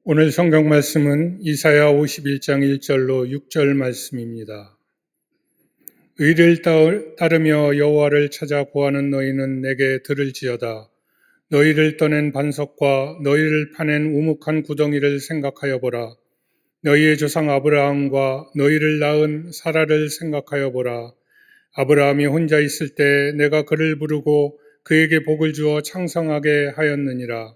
오늘 성경 말씀은 이사야 51장 1절로 6절 말씀입니다. 의를 따르며 여호와를 찾아 구하는 너희는 내게 들을지어다. 너희를 떠낸 반석과 너희를 파낸 우묵한 구덩이를 생각하여 보라. 너희의 조상 아브라함과 너희를 낳은 사라를 생각하여 보라. 아브라함이 혼자 있을 때 내가 그를 부르고 그에게 복을 주어 창성하게 하였느니라.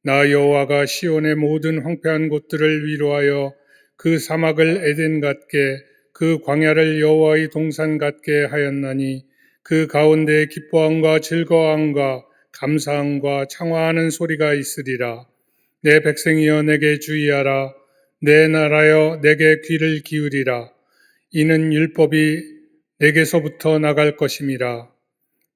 나 여호와가 시온의 모든 황폐한 곳들을 위로하여 그 사막을 에덴 같게 그 광야를 여호와의 동산 같게 하였나니 그 가운데 기뻐함과 즐거움과 감사함과 창화하는 소리가 있으리라. 내 백성이여 내게 주의하라. 내 나라여 내게 귀를 기울이라. 이는 율법이 내게서부터 나갈 것임이라.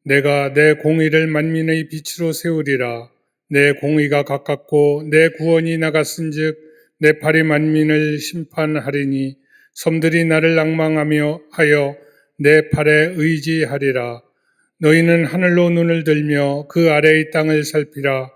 내가 내 공의를 만민의 빛으로 세우리라. 내 공의가 가깝고 내 구원이 나갔은즉 내 팔이 만민을 심판하리니 섬들이 나를 낭망하며 하여 내 팔에 의지하리라. 너희는 하늘로 눈을 들며 그 아래의 땅을 살피라.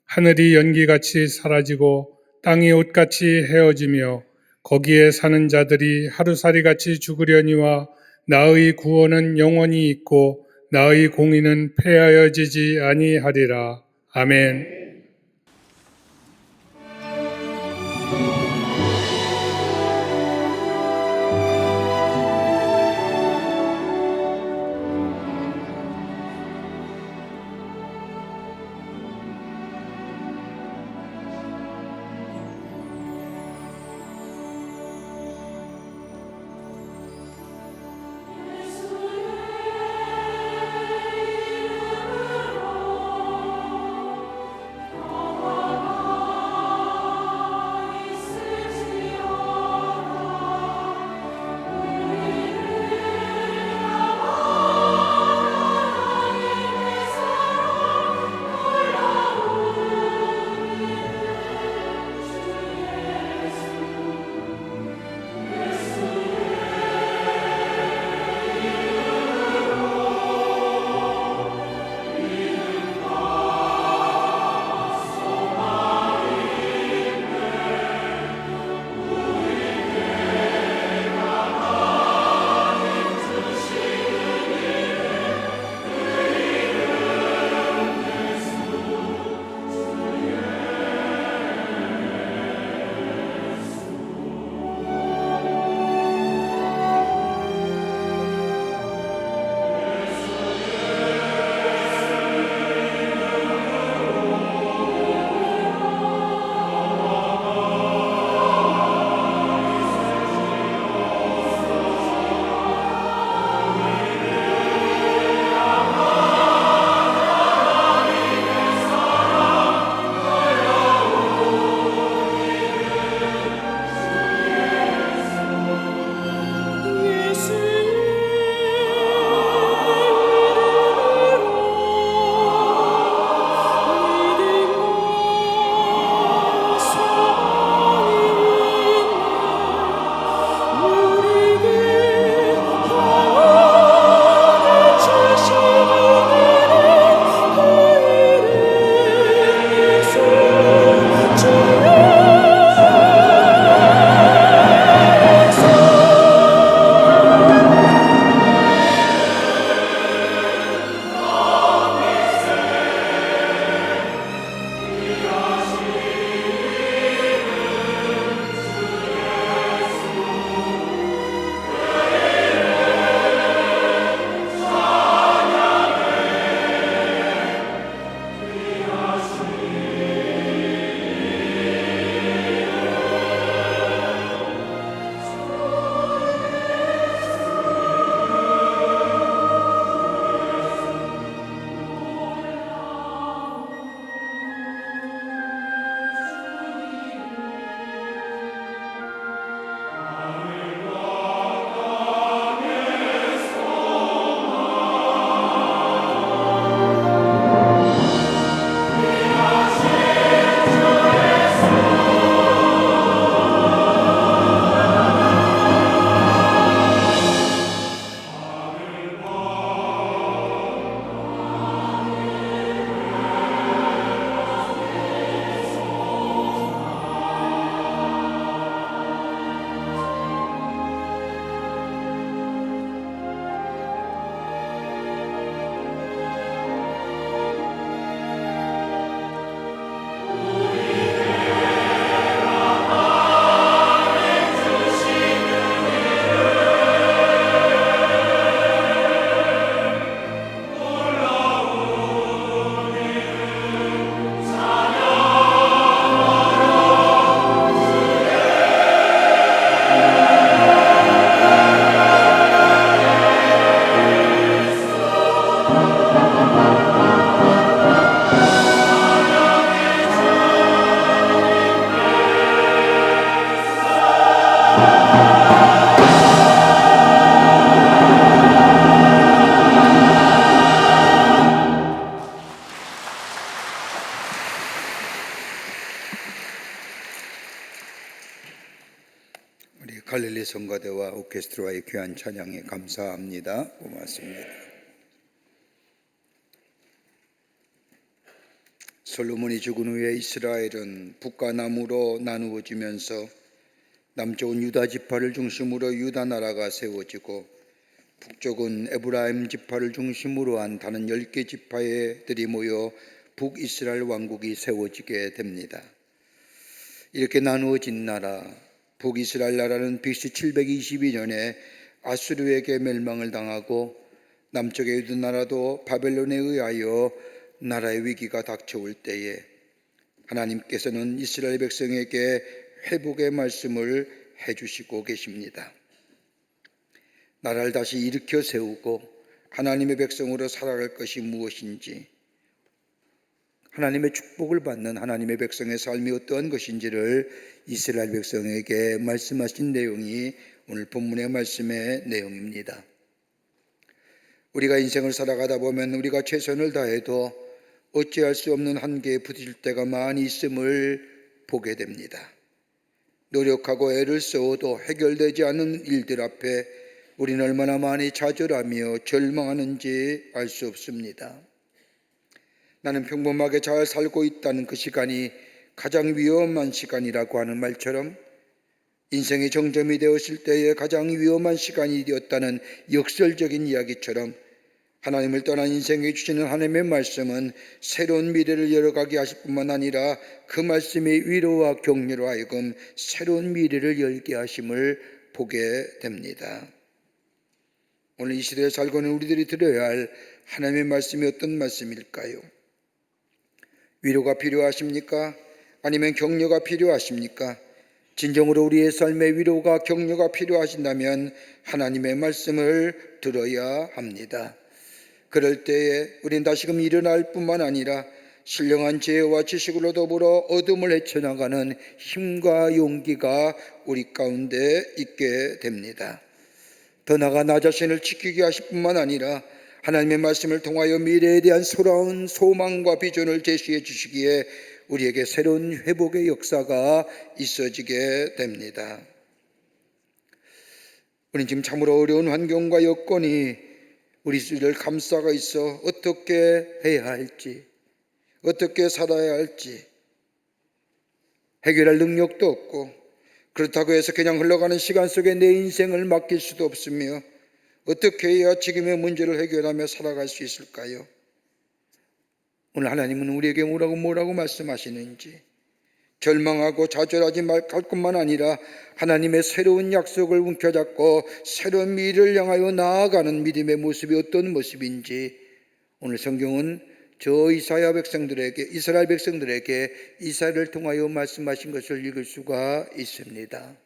하늘이 연기같이 사라지고 땅이 옷같이 헤어지며 거기에 사는 자들이 하루살이같이 죽으려니와 나의 구원은 영원히 있고 나의 공의는 폐하여지지 아니하리라. 아멘. 갈릴리 성가대와 오케스트라의 귀한 찬양에 감사합니다. 고맙습니다. 솔로몬이 죽은 후에 이스라엘은 북과 남으로 나누어지면서 남쪽은 유다 지파를 중심으로 유다 나라가 세워지고 북쪽은 에브라임 지파를 중심으로 한 다른 10개 지파들이 모여 북이스라엘 왕국이 세워지게 됩니다. 이렇게 나누어진 나라 북이스라엘 나라는 BC 722년에 아수르에게 멸망을 당하고 남쪽의 유다 나라도 바벨론에 의하여 나라의 위기가 닥쳐올 때에 하나님께서는 이스라엘 백성에게 회복의 말씀을 해주시고 계십니다. 나라를 다시 일으켜 세우고 하나님의 백성으로 살아갈 것이 무엇인지, 하나님의 축복을 받는 하나님의 백성의 삶이 어떠한 것인지를 이스라엘 백성에게 말씀하신 내용이 오늘 본문의 말씀의 내용입니다. 우리가 인생을 살아가다 보면 우리가 최선을 다해도 어찌할 수 없는 한계에 부딪힐 때가 많이 있음을 보게 됩니다. 노력하고 애를 써도 해결되지 않은 일들 앞에 우리는 얼마나 많이 좌절하며 절망하는지 알 수 없습니다. 나는 평범하게 잘 살고 있다는 그 시간이 가장 위험한 시간이라고 하는 말처럼 인생의 정점이 되었을 때에 가장 위험한 시간이 되었다는 역설적인 이야기처럼 하나님을 떠난 인생에 주시는 하나님의 말씀은 새로운 미래를 열어가게 하실 뿐만 아니라 그 말씀이 위로와 격려로 하여금 새로운 미래를 열게 하심을 보게 됩니다. 오늘 이 시대에 살고 있는 우리들이 들어야 할 하나님의 말씀이 어떤 말씀일까요? 위로가 필요하십니까? 아니면 격려가 필요하십니까? 진정으로 우리의 삶에 위로가 격려가 필요하신다면 하나님의 말씀을 들어야 합니다. 그럴 때에 우린 다시금 일어날 뿐만 아니라 신령한 지혜와 지식으로 더불어 어둠을 헤쳐나가는 힘과 용기가 우리 가운데 있게 됩니다. 더 나아가 나 자신을 지키게 하실 뿐만 아니라 하나님의 말씀을 통하여 미래에 대한 소라운 소망과 비전을 제시해 주시기에 우리에게 새로운 회복의 역사가 있어지게 됩니다. 우리는 지금 참으로 어려운 환경과 여건이 우리를 감싸고 있어 어떻게 해야 할지, 어떻게 살아야 할지 해결할 능력도 없고, 그렇다고 해서 그냥 흘러가는 시간 속에 내 인생을 맡길 수도 없으며 어떻게 해야 지금의 문제를 해결하며 살아갈 수 있을까요? 오늘 하나님은 우리에게 뭐라고 말씀하시는지, 절망하고 좌절하지 말 것뿐만 아니라 하나님의 새로운 약속을 움켜잡고 새로운 미래를 향하여 나아가는 믿음의 모습이 어떤 모습인지 오늘 성경은 저 이스라엘 백성들에게 이사야를 통하여 말씀하신 것을 읽을 수가 있습니다.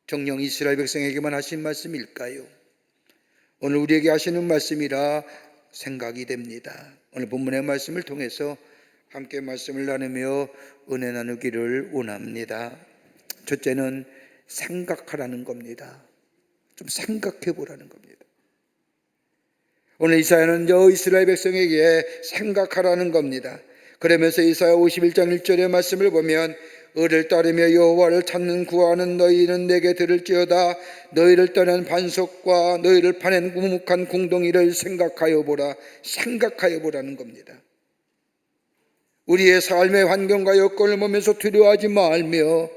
정녕 이스라엘 백성에게만 하신 말씀일까요? 오늘 우리에게 하시는 말씀이라 생각이 됩니다. 오늘 본문의 말씀을 통해서 함께 말씀을 나누며 은혜 나누기를 원합니다. 첫째는 생각하라는 겁니다. 좀 생각해 보라는 겁니다. 오늘 이사야는 저 이스라엘 백성에게 생각하라는 겁니다. 그러면서 이사야 51장 1절의 말씀을 보면 을을 따르며 여호와를 찾는 구하는 너희는 내게 들을지어다. 너희를 떠난 반석과 너희를 파낸 우묵한 궁덩이를 생각하여 보라. 생각하여 보라는 겁니다. 우리의 삶의 환경과 여건을 보면서 두려워하지 말며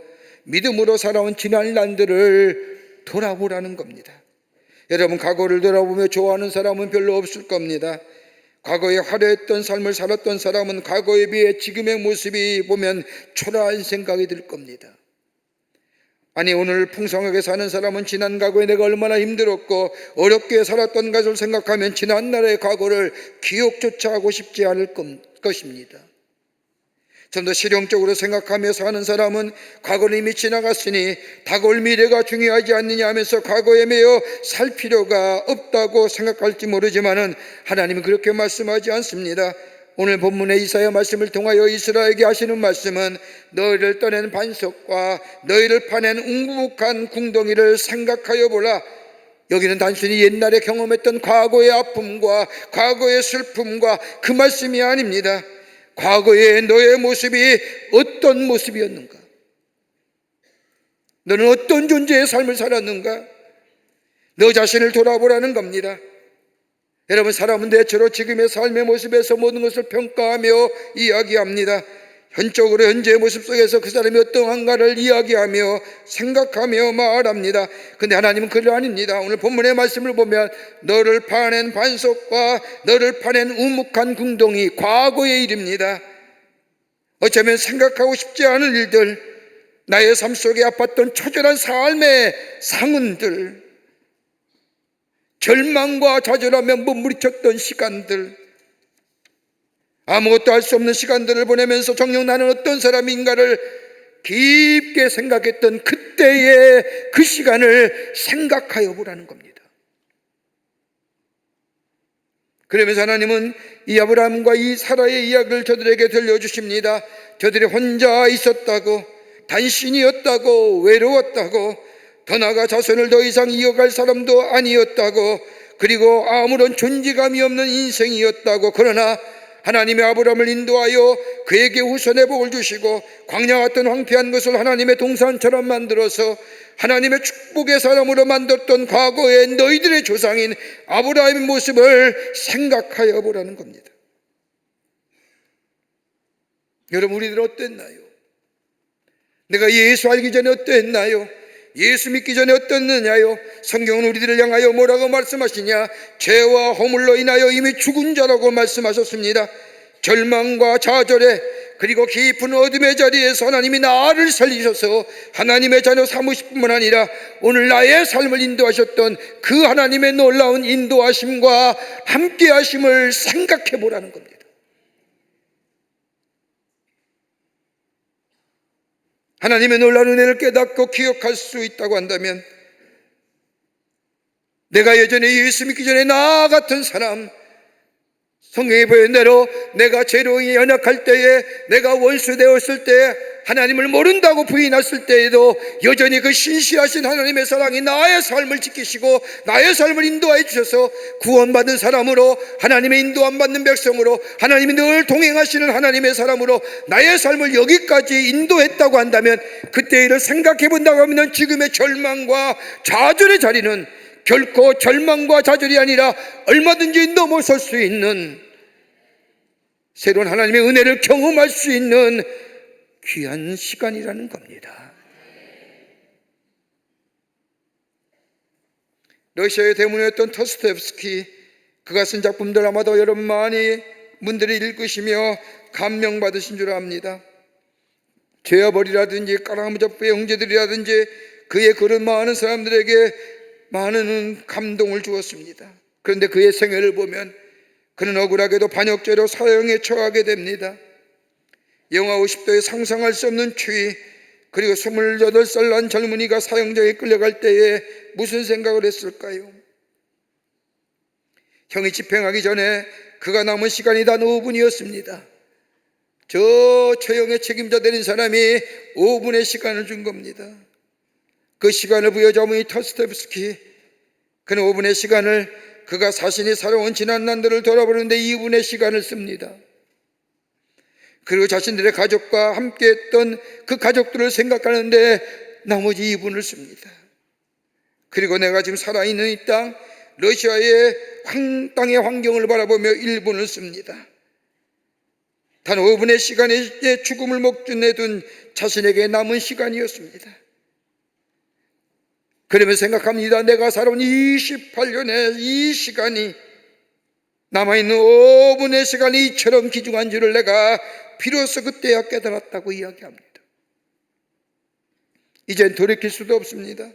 믿음으로 살아온 지난 날들을 돌아보라는 겁니다. 여러분, 과거를 돌아보며 좋아하는 사람은 별로 없을 겁니다. 과거에 화려했던 삶을 살았던 사람은 과거에 비해 지금의 모습이 보면 초라한 생각이 들 겁니다. 아니, 오늘 풍성하게 사는 사람은 지난 과거에 내가 얼마나 힘들었고 어렵게 살았던 것을 생각하면 지난 날의 과거를 기억조차 하고 싶지 않을 것입니다. 좀 더 실용적으로 생각하며 사는 사람은 과거는 이미 지나갔으니 다가올 미래가 중요하지 않느냐 하면서 과거에 매여 살 필요가 없다고 생각할지 모르지만은 하나님은 그렇게 말씀하지 않습니다. 오늘 본문의 이사야 말씀을 통하여 이스라엘에게 하시는 말씀은 너희를 떠낸 반석과 너희를 파낸 웅부묵한 궁덩이를 생각하여 보라. 여기는 단순히 옛날에 경험했던 과거의 아픔과 과거의 슬픔과 그 말씀이 아닙니다. 과거의 너의 모습이 어떤 모습이었는가? 너는 어떤 존재의 삶을 살았는가? 너 자신을 돌아보라는 겁니다. 여러분, 사람은 대체로 지금의 삶의 모습에서 모든 것을 평가하며 이야기합니다. 현적으로 현재의 모습 속에서 그 사람이 어떠한가를 이야기하며 생각하며 말합니다. 근데 하나님은 그게 아닙니다. 오늘 본문의 말씀을 보면 너를 파낸 반석과 너를 파낸 우묵한 궁동이 과거의 일입니다. 어쩌면 생각하고 싶지 않은 일들, 나의 삶 속에 아팠던 처절한 삶의 상흔들, 절망과 좌절하며 몸부림쳤던 시간들, 아무것도 할 수 없는 시간들을 보내면서 정녕 나는 어떤 사람인가를 깊게 생각했던 그때의 그 시간을 생각하여 보라는 겁니다. 그러면서 하나님은 이 아브라함과 이 사라의 이야기를 저들에게 들려주십니다. 저들이 혼자 있었다고, 단신이었다고, 외로웠다고, 더 나아가 자손을 더 이상 이어갈 사람도 아니었다고, 그리고 아무런 존재감이 없는 인생이었다고. 그러나 하나님의 아브라함을 인도하여 그에게 후손의 복을 주시고 광야 같은 황폐한 것을 하나님의 동산처럼 만들어서 하나님의 축복의 사람으로 만들었던 과거의 너희들의 조상인 아브라함의 모습을 생각하여 보라는 겁니다. 여러분, 우리들은 어땠나요? 내가 예수 알기 전에 어땠나요? 예수 믿기 전에 어땠느냐요? 성경은 우리들을 향하여 뭐라고 말씀하시냐? 죄와 허물로 인하여 이미 죽은 자라고 말씀하셨습니다. 절망과 좌절에, 그리고 깊은 어둠의 자리에서 하나님이 나를 살리셔서 하나님의 자녀 삼으실 뿐만 아니라 오늘 나의 삶을 인도하셨던 그 하나님의 놀라운 인도하심과 함께하심을 생각해 보라는 겁니다. 하나님의 놀라운 은혜를 깨닫고 기억할 수 있다고 한다면, 내가 예전에 예수 믿기 전에 나 같은 사람, 성경에 보여준 대로 내가 죄로 연약할 때에, 내가 원수 되었을 때, 하나님을 모른다고 부인했을 때에도 여전히 그 신실하신 하나님의 사랑이 나의 삶을 지키시고 나의 삶을 인도하여 주셔서 구원받은 사람으로, 하나님의 인도함 받는 백성으로, 하나님이 늘 동행하시는 하나님의 사람으로 나의 삶을 여기까지 인도했다고 한다면, 그때 일을 생각해 본다고 하면 지금의 절망과 좌절의 자리는 결코 절망과 좌절이 아니라 얼마든지 넘어설 수 있는, 새로운 하나님의 은혜를 경험할 수 있는 귀한 시간이라는 겁니다. 러시아의 대문이었던 토스토옙스키, 그가 쓴 작품들 아마도 여러분 많이 분들이 읽으시며 감명받으신 줄 압니다. 죄와벌이라든지 까라무잡부의 형제들이라든지 그의 글은 많은 사람들에게 많은 감동을 주었습니다. 그런데 그의 생애를 보면 그는 억울하게도 반역죄로 사형에 처하게 됩니다. 영하 50도에 상상할 수 없는 추위, 그리고 28살 난 젊은이가 사형장에 끌려갈 때에 무슨 생각을 했을까요? 형이 집행하기 전에 그가 남은 시간이 단 5분이었습니다. 저 처형의 책임자 되는 사람이 5분의 시간을 준 겁니다. 그 시간을 부여잡은 이 토스토옙스키, 그는 5분의 시간을 그가 자신이 살아온 지난 날들을 돌아보는데 2분의 시간을 씁니다. 그리고 자신들의 가족과 함께했던 그 가족들을 생각하는데 나머지 2분을 씁니다. 그리고 내가 지금 살아있는 이 땅, 러시아의 땅의 환경을 바라보며 1분을 씁니다. 단 5분의 시간의 죽음을 목전에 둔 자신에게 남은 시간이었습니다. 그러면 생각합니다. 내가 살아온 28년의 이 시간이, 남아있는 5분의 시간이 이처럼 귀중한 줄을 내가 비로소 그때야 깨달았다고 이야기합니다. 이젠 돌이킬 수도 없습니다.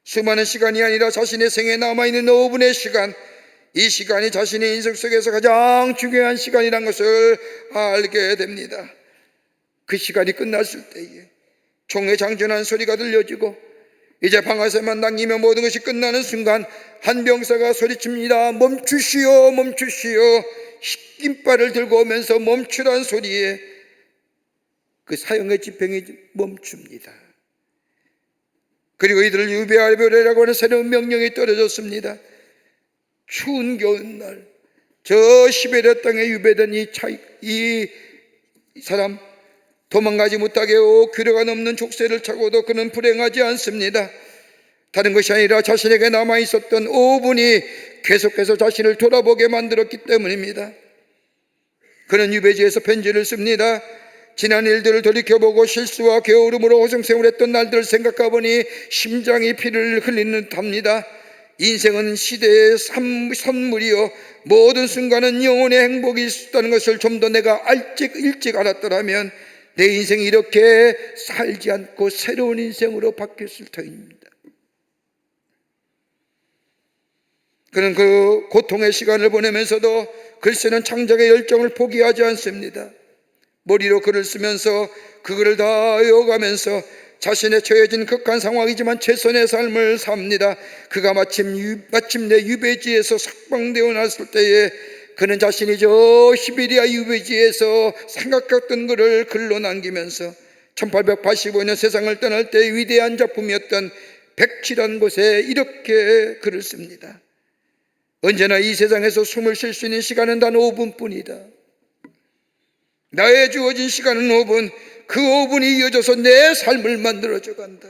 수많은 시간이 아니라 자신의 생에 남아있는 5분의 시간, 이 시간이 자신의 인생 속에서 가장 중요한 시간이라는 것을 알게 됩니다. 그 시간이 끝났을 때에 총의 장전한 소리가 들려지고 이제 방아쇠만 당기면 모든 것이 끝나는 순간 한 병사가 소리칩니다. 멈추시오, 멈추시오. 흰깃발을 들고 오면서 멈추란 소리에 그 사형의 집행이 멈춥니다. 그리고 이들을 유배하려고 하는 새로운 명령이 떨어졌습니다. 추운 겨울날 저 시베리아 땅에 유배된 이 사람, 도망가지 못하게 하고 규례가 넘는 족쇄를 차고도 그는 불행하지 않습니다. 다른 것이 아니라 자신에게 남아있었던 오분이 계속해서 자신을 돌아보게 만들었기 때문입니다. 그는 유배지에서 편지를 씁니다. 지난 일들을 돌이켜보고 실수와 게으름으로 호성생활을 했던 날들을 생각해보니 심장이 피를 흘리는 듯합니다. 인생은 시대의 선물이요 모든 순간은 영혼의 행복이 있다는 것을 좀 더 내가 일찍 알았더라면 내 인생이 이렇게 살지 않고 새로운 인생으로 바뀌었을 터입니다. 그는 그 고통의 시간을 보내면서도 글쓰는 창작의 열정을 포기하지 않습니다. 머리로 글을 쓰면서 그 글을 다 외워가면서 자신의 처해진 극한 상황이지만 최선의 삶을 삽니다. 그가 마침내 유배지에서 석방되어 났을 때에 그는 자신이 저 시베리아 유배지에서 생각했던 글을 글로 남기면서 1885년 세상을 떠날 때 위대한 작품이었던 백지란 곳에 이렇게 글을 씁니다. 언제나 이 세상에서 숨을 쉴 수 있는 시간은 단 5분뿐이다. 나의 주어진 시간은 5분, 그 5분이 이어져서 내 삶을 만들어져 간다.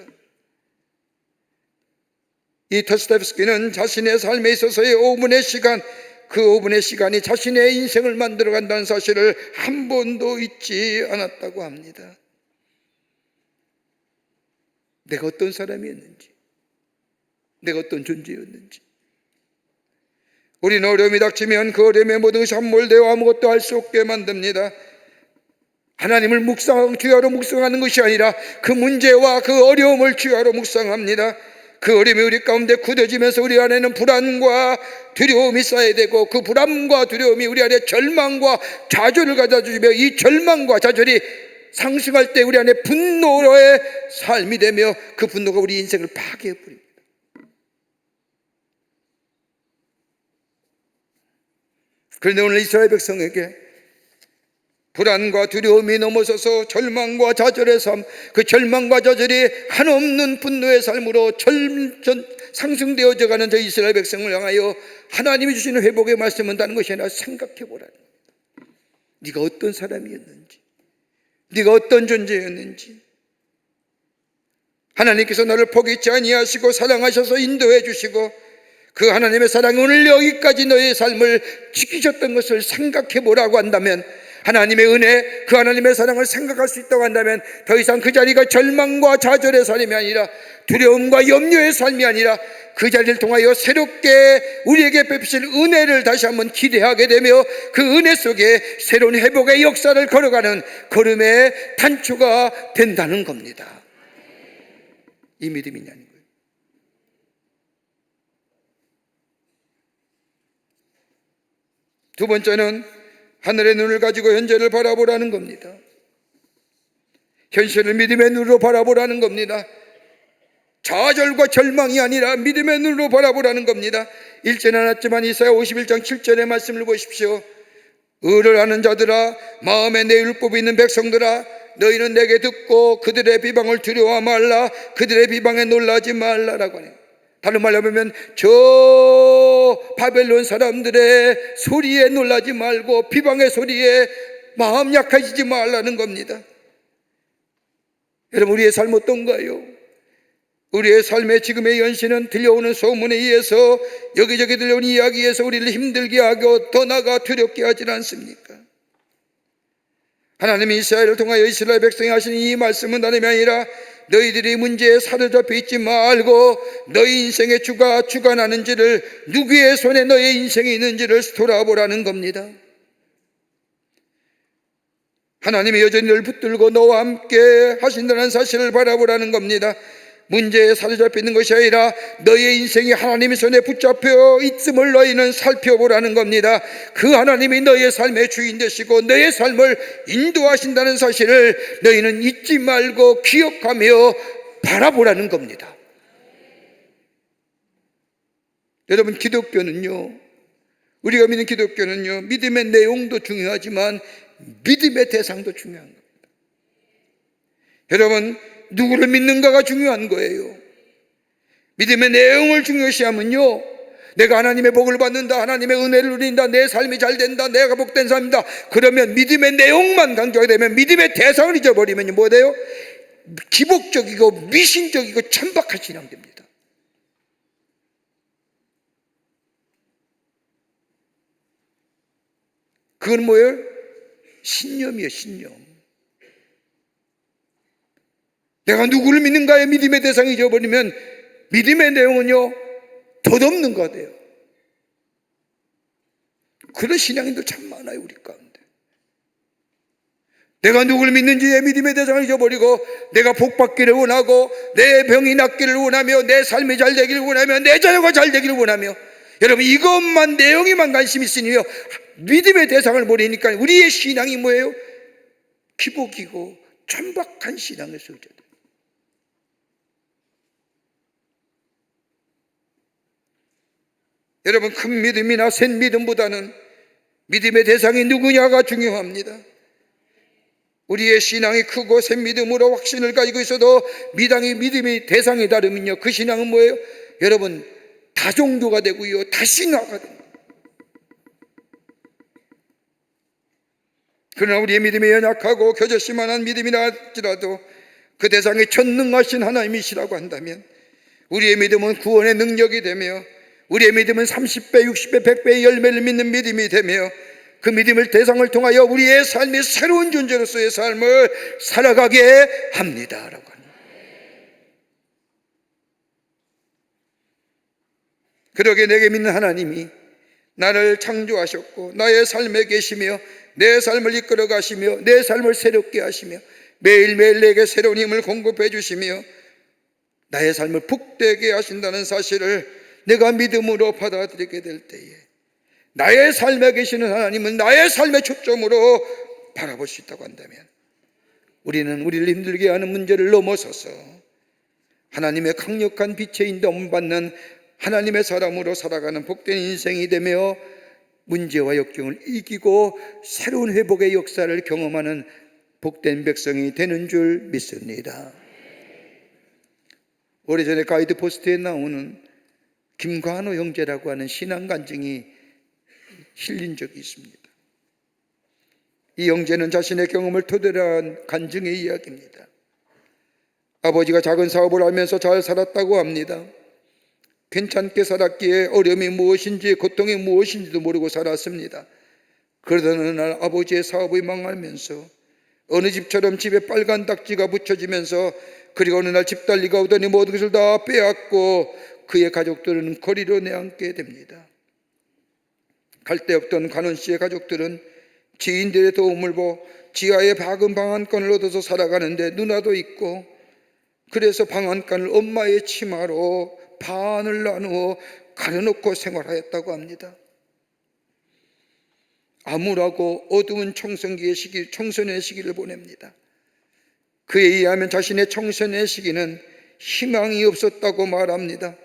이 도스토옙스키는 자신의 삶에 있어서의 5분의 시간, 그 5분의 시간이 자신의 인생을 만들어 간다는 사실을 한 번도 잊지 않았다고 합니다. 내가 어떤 사람이었는지, 내가 어떤 존재였는지. 우리는 어려움이 닥치면 그 어려움에 모든 것이 함몰되어 아무것도 할 수 없게 만듭니다. 하나님을 주야로 묵상하는 것이 아니라 그 문제와 그 어려움을 주야로 묵상합니다. 그 어려움이 우리 가운데 굳어지면서 우리 안에는 불안과 두려움이 쌓여야 되고, 그 불안과 두려움이 우리 안에 절망과 좌절을 가져주며, 이 절망과 좌절이 상승할 때 우리 안에 분노의 삶이 되며 그 분노가 우리 인생을 파괴해버립니다. 그런데 오늘 이스라엘 백성에게 불안과 두려움이 넘어서서 절망과 좌절의 삶, 그 절망과 좌절이 한없는 분노의 삶으로 상승되어져 가는 저 이스라엘 백성을 향하여 하나님이 주시는 회복의 말씀은 다른 것이 아니라 생각해보라는 거예요. 네가 어떤 사람이었는지, 네가 어떤 존재였는지. 하나님께서 너를 포기치 아니하시고 사랑하셔서 인도해 주시고 그 하나님의 사랑이 오늘 여기까지 너의 삶을 지키셨던 것을 생각해보라고 한다면, 하나님의 은혜, 그 하나님의 사랑을 생각할 수 있다고 한다면 더 이상 그 자리가 절망과 좌절의 삶이 아니라 두려움과 염려의 삶이 아니라 그 자리를 통하여 새롭게 우리에게 베푸실 은혜를 다시 한번 기대하게 되며 그 은혜 속에 새로운 회복의 역사를 걸어가는 걸음의 단초가 된다는 겁니다. 이 믿음이냐는 거예요. 두 번째는 하늘의 눈을 가지고 현재를 바라보라는 겁니다. 현실을 믿음의 눈으로 바라보라는 겁니다. 좌절과 절망이 아니라 믿음의 눈으로 바라보라는 겁니다. 읽지는 않았지만 이사야 51장 7절의 말씀을 보십시오. 의를 하는 자들아, 마음에 내 율법이 있는 백성들아, 너희는 내게 듣고 그들의 비방을 두려워 말라, 그들의 비방에 놀라지 말라라고 하네요. 다른 말로 하면 저 바벨론 사람들의 소리에 놀라지 말고 비방의 소리에 마음 약해지지 말라는 겁니다. 여러분, 우리의 삶 어떤가요? 우리의 삶의 지금의 현실은 들려오는 소문에 의해서, 여기저기 들려오는 이야기에서 우리를 힘들게 하고 더 나아가 두렵게 하지 않습니까? 하나님이 이스라엘을 통하여 이스라엘 백성이 하시는 이 말씀은 다름이 아니라 너희들이 문제에 사로잡혀 있지 말고 너희 인생의 주가 주관하는지를, 누구의 손에 너의 인생이 있는지를 돌아보라는 겁니다. 하나님이 여전히 널 붙들고 너와 함께 하신다는 사실을 바라보라는 겁니다. 문제에 사로잡혀 있는 것이 아니라 너의 인생이 하나님의 손에 붙잡혀 있음을 너희는 살펴보라는 겁니다. 그 하나님이 너의 삶의 주인 되시고 너의 삶을 인도하신다는 사실을 너희는 잊지 말고 기억하며 바라보라는 겁니다. 여러분, 기독교는요, 우리가 믿는 기독교는요, 믿음의 내용도 중요하지만 믿음의 대상도 중요한 겁니다. 여러분, 누구를 믿는가가 중요한 거예요. 믿음의 내용을 중요시하면요, 내가 하나님의 복을 받는다, 하나님의 은혜를 누린다, 내 삶이 잘 된다, 내가 복된 삶이다. 그러면 믿음의 내용만 강조하게 되면, 믿음의 대상을 잊어버리면 뭐 돼요? 기복적이고 미신적이고 천박한 신앙 됩니다. 그건 뭐예요? 신념이에요, 신념. 내가 누구를 믿는가에 믿음의 대상이 잊어버리면 믿음의 내용은요, 덧없는 거 돼요. 그런 신앙인들 참 많아요, 우리 가운데. 내가 누구를 믿는지에 믿음의 대상을 잊어버리고, 내가 복받기를 원하고, 내 병이 낫기를 원하며, 내 삶이 잘 되기를 원하며, 내 자녀가 잘 되기를 원하며, 여러분 이것만, 내용에만 관심이 있으니요, 믿음의 대상을 버리니까 우리의 신앙이 뭐예요? 기복이고 천박한 신앙의 소유자들. 여러분, 큰 믿음이나 센 믿음보다는 믿음의 대상이 누구냐가 중요합니다. 우리의 신앙이 크고 센 믿음으로 확신을 가지고 있어도 믿음의 대상이 다르면요, 그 신앙은 뭐예요? 여러분, 다종교가 되고요, 다신화가 됩니다. 그러나 우리의 믿음이 연약하고 겨자씨만한 믿음이라 할지라도 그 대상이 전능하신 하나님이시라고 한다면, 우리의 믿음은 구원의 능력이 되며, 우리의 믿음은 30배, 60배, 100배의 열매를 믿는 믿음이 되며, 그 믿음을 대상을 통하여 우리의 삶이 새로운 존재로서의 삶을 살아가게 합니다 라고 합니다. 그러게 내게 믿는 하나님이 나를 창조하셨고 나의 삶에 계시며 내 삶을 이끌어 가시며 내 삶을 새롭게 하시며 매일매일 내게 새로운 힘을 공급해 주시며 나의 삶을 복되게 하신다는 사실을 내가 믿음으로 받아들이게 될 때에, 나의 삶에 계시는 하나님은 나의 삶의 초점으로 바라볼 수 있다고 한다면, 우리는 우리를 힘들게 하는 문제를 넘어서서 하나님의 강력한 빛의 인도함을 받는 하나님의 사람으로 살아가는 복된 인생이 되며 문제와 역경을 이기고 새로운 회복의 역사를 경험하는 복된 백성이 되는 줄 믿습니다. 오래전에 가이드 포스트에 나오는 김관호 형제라고 하는 신앙 간증이 실린 적이 있습니다. 이 형제는 자신의 경험을 토대로 한 간증의 이야기입니다. 아버지가 작은 사업을 하면서 잘 살았다고 합니다. 괜찮게 살았기에 어려움이 무엇인지 고통이 무엇인지도 모르고 살았습니다. 그러던 어느 날 아버지의 사업이 망하면서 어느 집처럼 집에 빨간 딱지가 붙여지면서, 그리고 어느 날 집달리가 오더니 모든 것을 다 빼앗고 그의 가족들은 거리로 내앉게 됩니다. 갈 데 없던 관원 씨의 가족들은 지인들의 도움을 보고 지하에 작은 방 한 건을 얻어서 살아가는데 누나도 있고, 그래서 방 한 칸을 엄마의 치마로 반을 나누어 가려놓고 생활하였다고 합니다. 암울하고 어두운 청소년의 시기를 보냅니다. 그에 의하면 자신의 청소년의 시기는 희망이 없었다고 말합니다.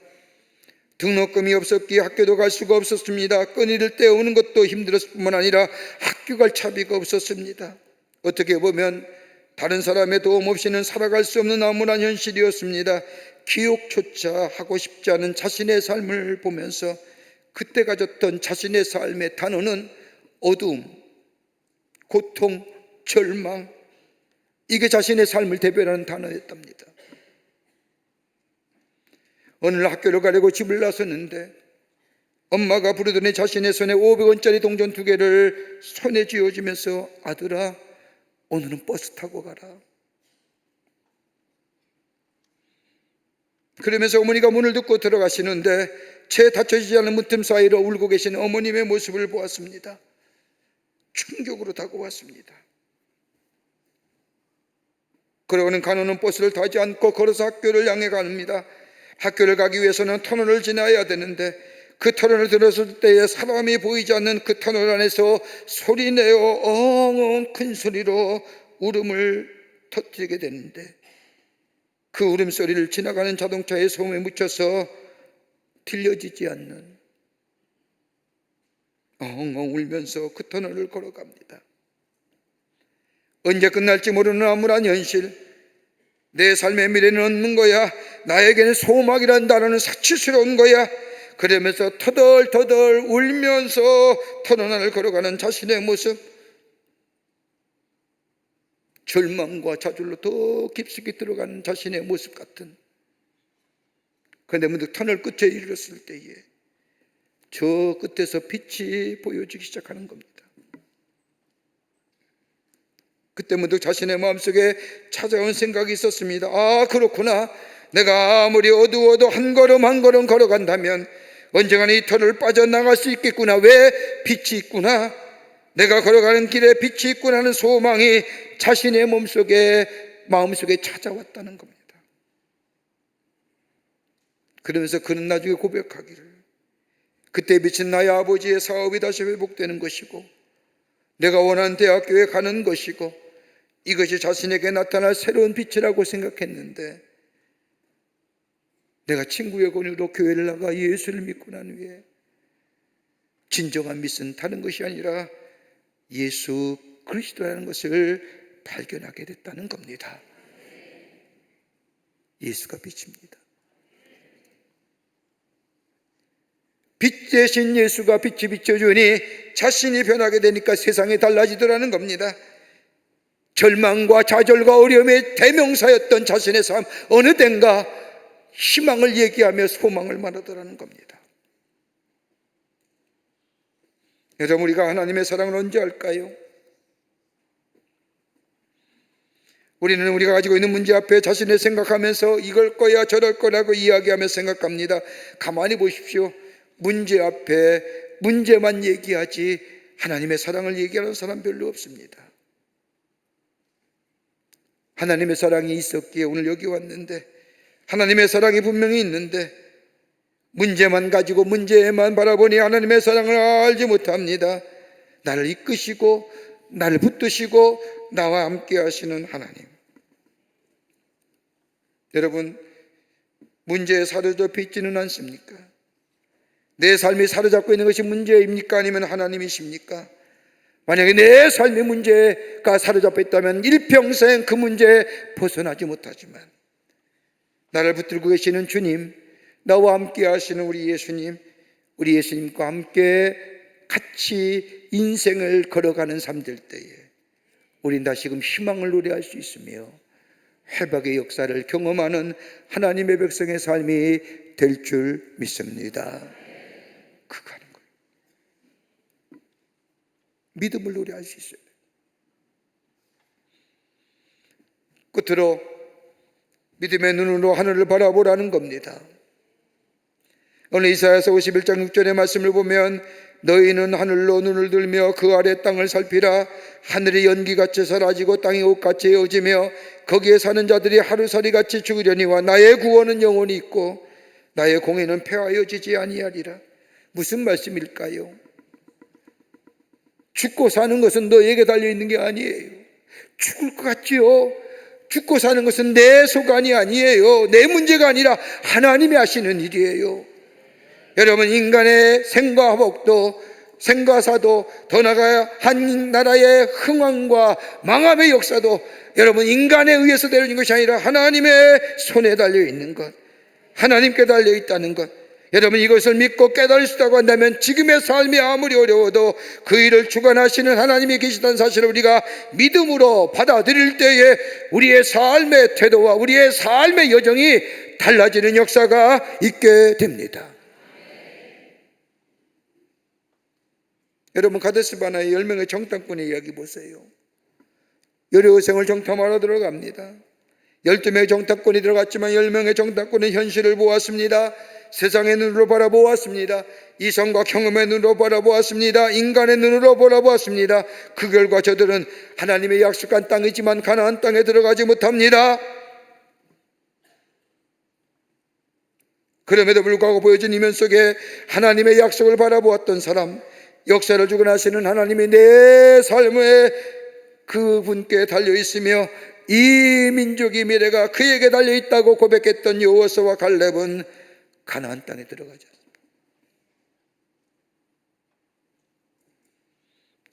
등록금이 없었기에 학교도 갈 수가 없었습니다. 끈이를 떼우는 것도 힘들었을 뿐만 아니라 학교 갈 차비가 없었습니다. 어떻게 보면 다른 사람의 도움 없이는 살아갈 수 없는 암울한 현실이었습니다. 기억조차 하고 싶지 않은 자신의 삶을 보면서 그때 가졌던 자신의 삶의 단어는 어두움, 고통, 절망, 이게 자신의 삶을 대변하는 단어였답니다. 어느 날 학교를 가려고 집을 나섰는데 엄마가 부르더니 자신의 손에 500원짜리 동전 2개를 손에 쥐어주면서, 아들아, 오늘은 버스 타고 가라. 그러면서 어머니가 문을 닫고 들어가시는데 채 닫혀지지 않은 문틈 사이로 울고 계신 어머님의 모습을 보았습니다. 충격으로 다가왔습니다. 그러고는 간호는 버스를 타지 않고 걸어서 학교를 향해 갑니다. 학교를 가기 위해서는 터널을 지나야 되는데 그 터널을 들었을 때에 사람이 보이지 않는 그 터널 안에서 소리내어 엉엉 큰 소리로 울음을 터뜨리게 되는데, 그 울음소리를 지나가는 자동차의 소음에 묻혀서 들려지지 않는, 엉엉 울면서 그 터널을 걸어갑니다. 언제 끝날지 모르는 암울한 현실, 내 삶의 미래는 없는 거야, 나에게는 소망이라는 단어는 사치스러운 거야, 그러면서 터덜터덜 울면서 터널을 걸어가는 자신의 모습, 절망과 좌절로 더 깊숙이 들어가는 자신의 모습 같은, 그런데 문득 터널 끝에 이르렀을 때에 저 끝에서 빛이 보여지기 시작하는 겁니다. 그때 문득 자신의 마음속에 찾아온 생각이 있었습니다. 아, 그렇구나. 내가 아무리 어두워도 한 걸음 한 걸음 걸어간다면 언젠가는 이 터널을 빠져나갈 수 있겠구나. 왜? 빛이 있구나. 내가 걸어가는 길에 빛이 있구나 하는 소망이 자신의 마음속에 찾아왔다는 겁니다. 그러면서 그는 나중에 고백하기를, 그때 비친 나의 아버지의 사업이 다시 회복되는 것이고 내가 원하는 대학교에 가는 것이고 이것이 자신에게 나타날 새로운 빛이라고 생각했는데, 내가 친구의 권유로 교회를 나가 예수를 믿고 난 후에 진정한 빛은 다른 것이 아니라 예수 그리스도라는 것을 발견하게 됐다는 겁니다. 예수가 빛입니다. 빛 대신 예수가 빛이 비춰주니 자신이 변하게 되니까 세상이 달라지더라는 겁니다. 절망과 좌절과 어려움의 대명사였던 자신의 삶, 어느 땐가 희망을 얘기하며 소망을 말하더라는 겁니다. 여러분, 우리가 하나님의 사랑을 언제 할까요? 우리는 우리가 가지고 있는 문제 앞에 자신을 생각하면서 이걸 거야 저럴 거라고 이야기하며 생각합니다. 가만히 보십시오. 문제 앞에 문제만 얘기하지 하나님의 사랑을 얘기하는 사람 별로 없습니다. 하나님의 사랑이 있었기에 오늘 여기 왔는데, 하나님의 사랑이 분명히 있는데 문제만 가지고 문제만 바라보니 하나님의 사랑을 알지 못합니다. 나를 이끄시고 나를 붙드시고 나와 함께 하시는 하나님. 여러분, 문제에 사로잡혀 있지는 않습니까? 내 삶이 사로잡고 있는 것이 문제입니까? 아니면 하나님이십니까? 만약에 내 삶의 문제가 사로잡혀 있다면 일평생 그 문제에 벗어나지 못하지만, 나를 붙들고 계시는 주님, 나와 함께 하시는 우리 예수님과 함께 같이 인생을 걸어가는 삶들 때에 우린 다시금 희망을 노래할 수 있으며 회복의 역사를 경험하는 하나님의 백성의 삶이 될 줄 믿습니다. 그거 하는 거예요. 믿음을 노래할 수 있어요. 끝으로 믿음의 눈으로 하늘을 바라보라는 겁니다. 오늘 이사야서 51장 6절의 말씀을 보면, 너희는 하늘로 눈을 들며 그 아래 땅을 살피라. 하늘이 연기같이 사라지고 땅이 옷같이 헤어지며 거기에 사는 자들이 하루살이같이 죽으려니와 나의 구원은 영원히 있고 나의 공의는 폐하여지지 아니하리라. 무슨 말씀일까요? 죽고 사는 것은 너에게 달려있는 게 아니에요. 죽을 것 같지요? 죽고 사는 것은 내 소관이 아니에요. 내 문제가 아니라 하나님이 하시는 일이에요. 여러분, 인간의 생과 복도, 생과 사도, 더 나아가 한 나라의 흥왕과 망함의 역사도 여러분 인간에 의해서 되어진 것이 아니라 하나님의 손에 달려있는 것, 하나님께 달려있다는 것, 여러분 이것을 믿고 깨달을 수 있다고 한다면 지금의 삶이 아무리 어려워도 그 일을 주관하시는 하나님이 계시다는 사실을 우리가 믿음으로 받아들일 때에 우리의 삶의 태도와 우리의 삶의 여정이 달라지는 역사가 있게 됩니다. 여러분, 가데스바나의 10명의 정탐꾼의 이야기 보세요. 여리고성을 정탐하러 들어갑니다. 12명의 정탐꾼이 들어갔지만 10명의 정탐꾼은 현실을 보았습니다. 세상의 눈으로 바라보았습니다. 이성과 경험의 눈으로 바라보았습니다. 인간의 눈으로 바라보았습니다. 그 결과 저들은 하나님의 약속한 땅이지만 가나안 땅에 들어가지 못합니다. 그럼에도 불구하고 보여진 이면 속에 하나님의 약속을 바라보았던 사람, 역사를 주관하시는 하나님이 내 삶에 그분께 달려있으며 이 민족의 미래가 그에게 달려있다고 고백했던 여호수아와 갈렙은 가나안 땅에 들어가지 않습니다.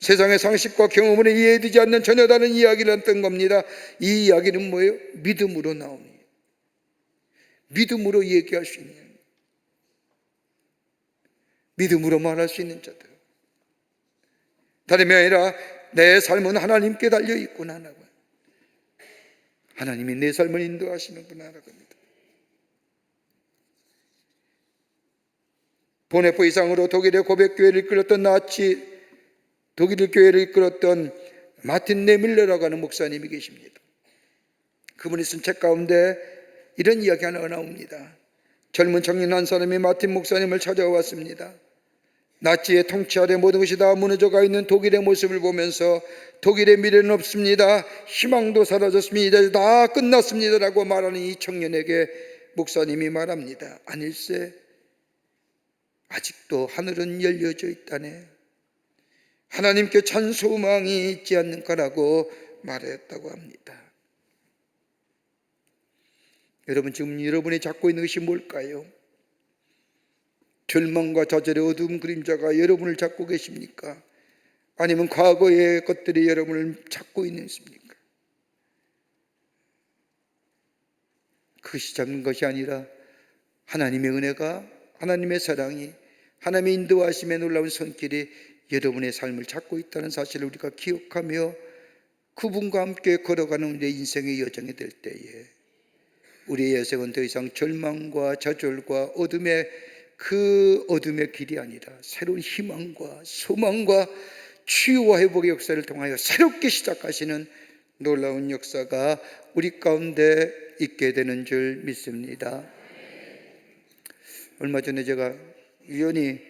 세상의 상식과 경험으로 이해되지 않는 전혀 다른 이야기를 했던 겁니다. 이 이야기는 뭐예요? 믿음으로 나오니, 믿음으로 얘기할 수 있는, 믿음으로 말할 수 있는 자들. 다름이 아니라 내 삶은 하나님께 달려 있구나. 하나님이 내 삶을 인도하시는구나라고 합니다. 보네포 이상으로 독일의 고백교회를 이끌었던 독일 교회를 이끌었던 마틴 네밀러라고 하는 목사님이 계십니다. 그분이 쓴 책 가운데 이런 이야기 하나가 나옵니다. 젊은 청년 한 사람이 마틴 목사님을 찾아왔습니다. 나치의 통치 아래 모든 것이 다 무너져가 있는 독일의 모습을 보면서 독일의 미래는 없습니다. 희망도 사라졌습니다. 이제 다 끝났습니다. 라고 말하는 이 청년에게 목사님이 말합니다. 아닐세, 아직도 하늘은 열려져 있다네. 하나님께 찬 소망이 있지 않는가라고 말했다고 합니다. 여러분, 지금 여러분이 잡고 있는 것이 뭘까요? 절망과 좌절의 어두운 그림자가 여러분을 잡고 계십니까? 아니면 과거의 것들이 여러분을 잡고 있습니까? 그것이 잡는 것이 아니라 하나님의 은혜가, 하나님의 사랑이, 하나님의 인도하심의 놀라운 손길이 여러분의 삶을 잡고 있다는 사실을 우리가 기억하며 그분과 함께 걸어가는 우리의 인생의 여정이 될 때에 우리의 여생은 더 이상 절망과 좌절과 어둠의 길이 아니라 새로운 희망과 소망과 치유와 회복의 역사를 통하여 새롭게 시작하시는 놀라운 역사가 우리 가운데 있게 되는 줄 믿습니다. 얼마 전에 제가 우연히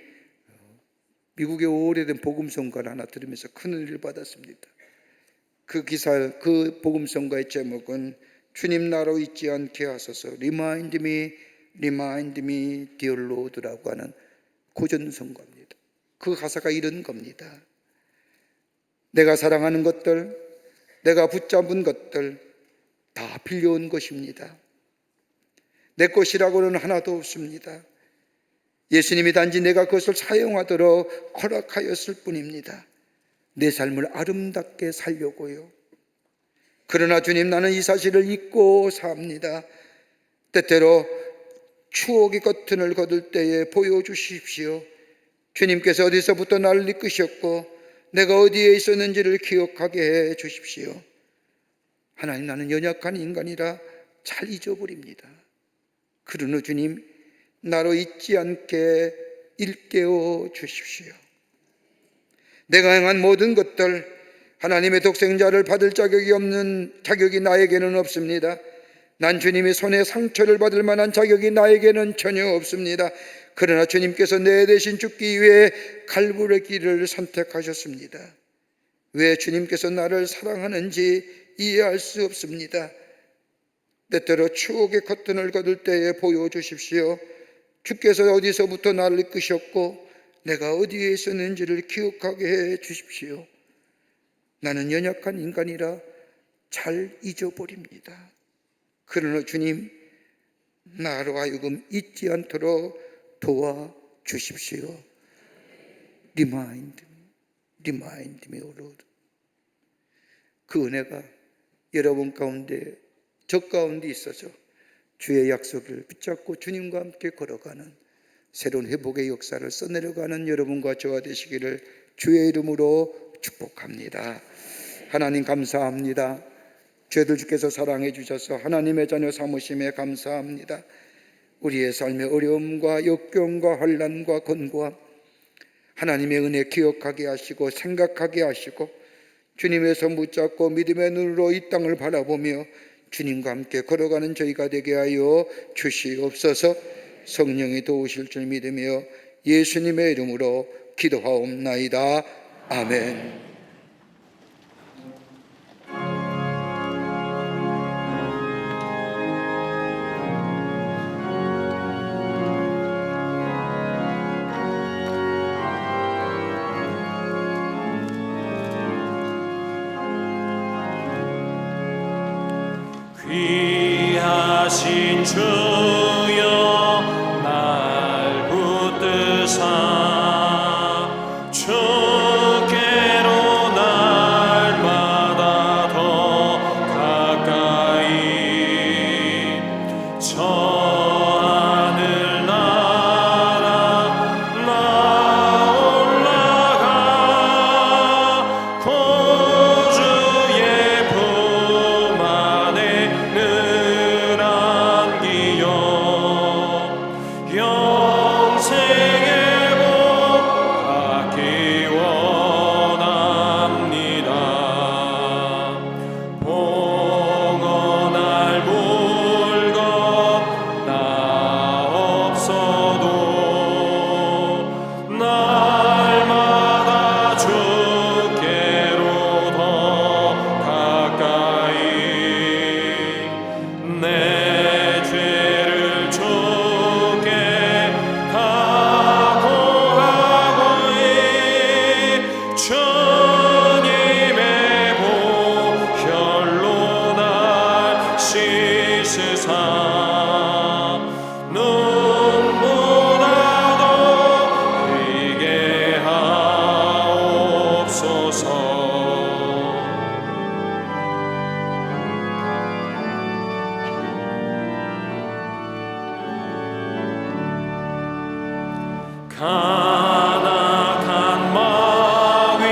미국의 오래된 복음성가를 하나 들으면서 큰 은혜를 받았습니다. 그 복음성가의 제목은 주님 나로 잊지 않게 하소서, Remind me, dear Lord라고 하는 고전성가입니다. 그 가사가 이런 겁니다. 내가 사랑하는 것들, 내가 붙잡은 것들 다 빌려온 것입니다. 내 것이라고는 하나도 없습니다. 예수님이 단지 내가 그것을 사용하도록 허락하였을 뿐입니다. 내 삶을 아름답게 살려고요. 그러나 주님, 나는 이 사실을 잊고 삽니다. 때때로 추억의 커튼을 걷을 때에 보여주십시오. 주님께서 어디서부터 나를 이끄셨고 내가 어디에 있었는지를 기억하게 해 주십시오. 하나님, 나는 연약한 인간이라 잘 잊어버립니다. 그러나 주님, 나로 잊지 않게 일깨워 주십시오. 내가 행한 모든 것들, 하나님의 독생자를 받을 자격이 나에게는 없습니다. 난 주님의 손에 상처를 받을 만한 자격이 나에게는 전혀 없습니다. 그러나 주님께서 내 대신 죽기 위해 갈보리 길을 선택하셨습니다. 왜 주님께서 나를 사랑하는지 이해할 수 없습니다. 때때로 추억의 커튼을 걷을 때에 보여주십시오. 주께서 어디서부터 나를 이끄셨고 내가 어디에 있었는지를 기억하게 해 주십시오. 나는 연약한 인간이라 잘 잊어버립니다. 그러나 주님, 나로 하여금 잊지 않도록 도와주십시오. Remind me, O Lord. 그 은혜가 여러분 가운데, 저 가운데 있어서 주의 약속을 붙잡고 주님과 함께 걸어가는 새로운 회복의 역사를 써내려가는 여러분과 저와 되시기를 주의 이름으로 축복합니다. 하나님, 감사합니다. 저희들 주께서 사랑해 주셔서 하나님의 자녀 삼으심에 감사합니다. 우리의 삶의 어려움과 역경과 환난과 권고함, 하나님의 은혜 기억하게 하시고 생각하게 하시고 주님의 손 붙잡고 믿음의 눈으로 이 땅을 바라보며 주님과 함께 걸어가는 저희가 되게 하여 주시옵소서. 성령이 도우실 줄 믿으며 예수님의 이름으로 기도하옵나이다. 아멘. 귀하신 주여 날 붙드사 주께로 날마다 더 가까이 저 하늘나라 가나간 마귀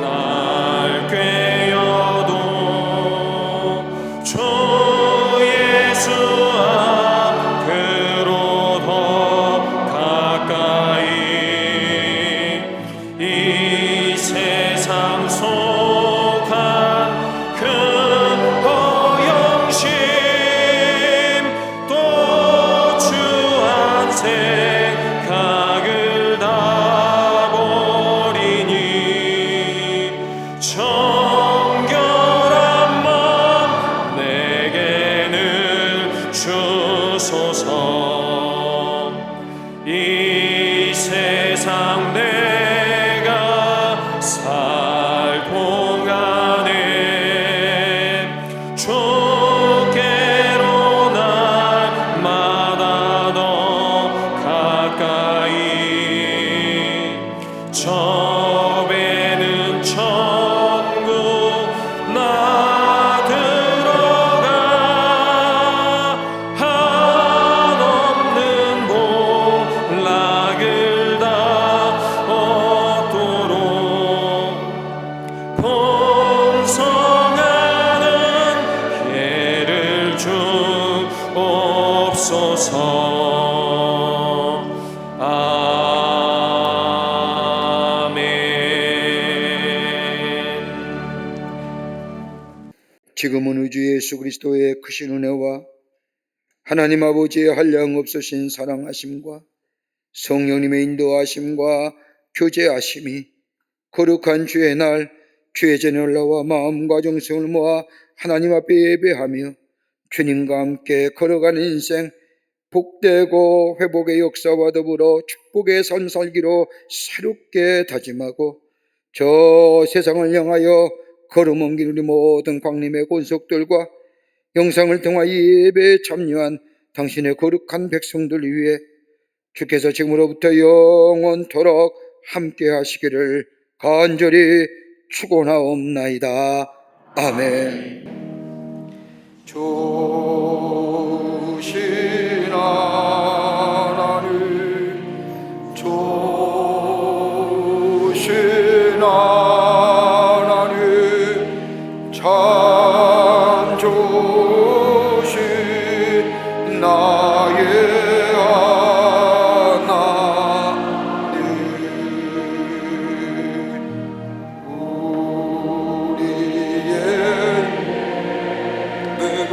날 꿰어도 주 예수 앞으로 더 가까이 이 세상 속한 그 허영심 또 주 안생 각을 다 버리니 정결한 맘 내게는 주소서. 이 세상 내가 살 동안에 주께로 날마다 더 가까이 저 배는 천국 나 들어가 한없는 복락을 다 얻도록 풍성하는 예를 주옵소서. 아멘. 지금은 우주 예수 그리스도의 크신 은혜와 하나님 아버지의 한량없으신 사랑하심과 성령님의 인도하심과 교제하심이 거룩한 주의 날 주의 전에 올라와 마음과 정성을 모아 하나님 앞에 예배하며 주님과 함께 걸어가는 인생 복되고 회복의 역사와 더불어 축복의 삶 살기로 새롭게 다짐하고 저 세상을 향하여 걸음옮긴 우리 모든 광림의 권속들과 영상을 통하여 예배에 참여한 당신의 거룩한 백성들 위해 주께서 지금으로부터 영원토록 함께 하시기를 간절히 축원하옵나이다. 아멘. 좋으신 하나님, 좋으신 하나님, 참 좋으신 나의 우리의 매우